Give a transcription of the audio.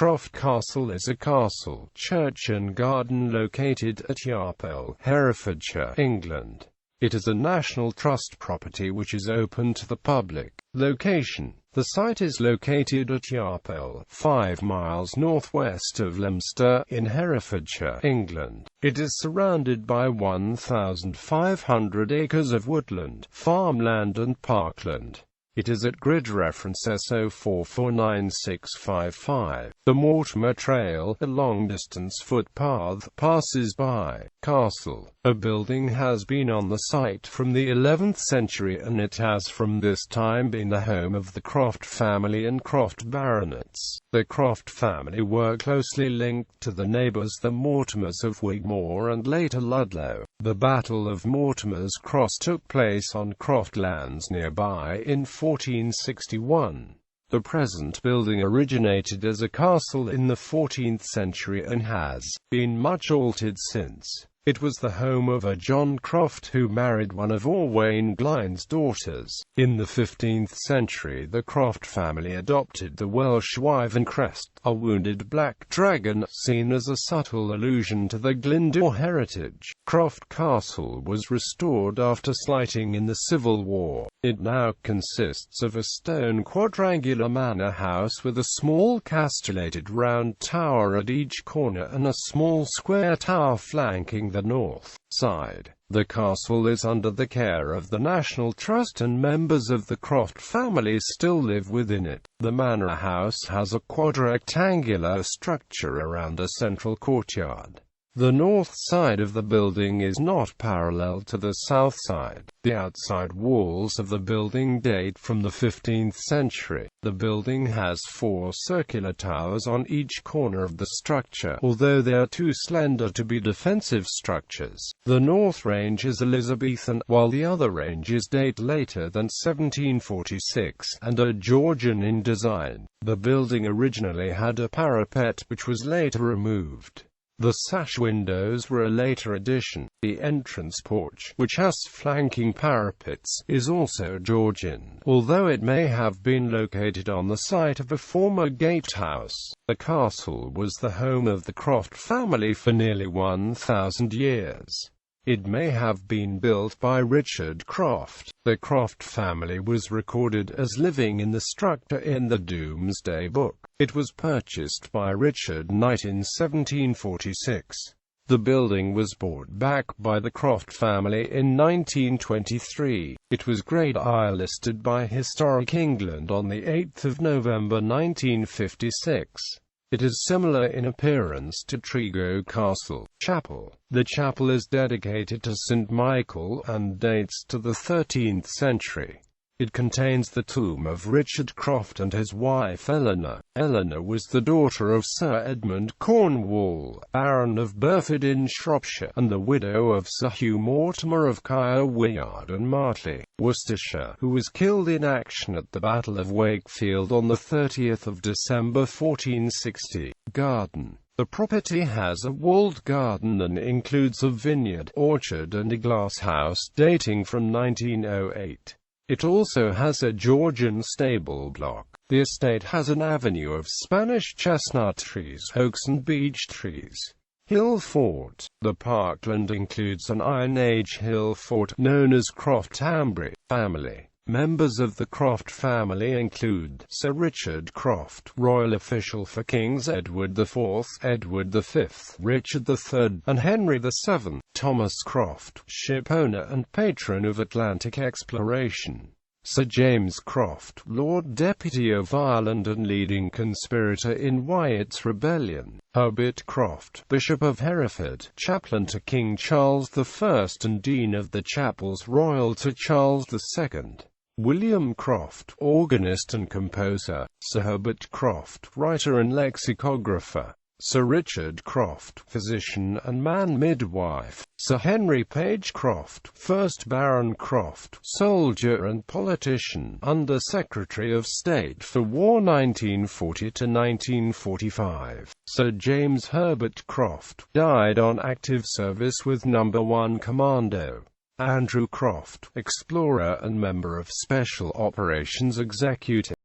Croft Castle is a castle, church and garden located at Yarpole, Herefordshire, England. It is a National Trust property which is open to the public. Location: the site is located at Yarpole, 5 miles northwest of Leicester, in Herefordshire, England. It is surrounded by 1,500 acres of woodland, farmland and parkland. It is at grid reference S04496555. The Mortimer Trail, a long-distance footpath, passes by Castle. A building has been on the site from the 11th century and it has from this time been the home of the Croft family and Croft baronets. The Croft family were closely linked to the neighbours the Mortimers of Wigmore and later Ludlow. The Battle of Mortimer's Cross took place on Croft lands nearby in 1461. The present building originated as a castle in the 14th century and has been much altered since. It was the home of a John Croft who married one of Owain Glyne's daughters. In the 15th century the Croft family adopted the Welsh wyvern crest, a wounded black dragon, seen as a subtle allusion to the Glyndwr heritage. Croft Castle was restored after slighting in the Civil War. It now consists of a stone quadrangular manor house with a small castellated round tower at each corner and a small square tower flanking the north side. The castle is under the care of the National Trust and members of the Croft family still live within it. The manor house has a quadrectangular structure around a central courtyard. The north side of the building is not parallel to the south side. The outside walls of the building date from the 15th century. The building has 4 circular towers on each corner of the structure, although they are too slender to be defensive structures. The north range is Elizabethan, while the other ranges date later than 1746, and are Georgian in design. The building originally had a parapet, which was later removed. The sash windows were a later addition. The entrance porch, which has flanking parapets, is also Georgian, although it may have been located on the site of a former gatehouse. The castle was the home of the Croft family for nearly 1,000 years. It may have been built by Richard Croft. The Croft family was recorded as living in the structure in the Domesday Book. It was purchased by Richard Knight in 1746. The building was bought back by the Croft family in 1923. It was Grade I listed by Historic England on the 8th of November 1956. It is similar in appearance to Trigo Castle. Chapel. The chapel is dedicated to St. Michael and dates to the 13th century. It contains the tomb of Richard Croft and his wife Eleanor. Eleanor was the daughter of Sir Edmund Cornwall, Baron of Burford in Shropshire, and the widow of Sir Hugh Mortimer of Kyle Wyard and Martley, Worcestershire, who was killed in action at the Battle of Wakefield on the 30th of December 1460. Garden. The property has a walled garden and includes a vineyard, orchard and a glass house dating from 1908. It also has a Georgian stable block. The estate has an avenue of Spanish chestnut trees, oaks and beech trees. Hill Fort. The parkland includes an Iron Age hill fort, known as Croft Ambry. Family. Members of the Croft family include Sir Richard Croft, royal official for Kings Edward IV, Edward V, Richard III, and Henry VII. Thomas Croft, shipowner and patron of Atlantic exploration. Sir James Croft, Lord Deputy of Ireland and leading conspirator in Wyatt's Rebellion. Herbert Croft, Bishop of Hereford, chaplain to King Charles I and Dean of the Chapels Royal to Charles II. William Croft, organist and composer. Sir Herbert Croft, writer and lexicographer. Sir Richard Croft, physician and man midwife. Sir Henry Page Croft, 1st Baron Croft, soldier and politician, Under Secretary of State for War 1940 to 1945. Sir James Herbert Croft, died on active service with No. 1 Commando. Andrew Croft, explorer and member of Special Operations Executive.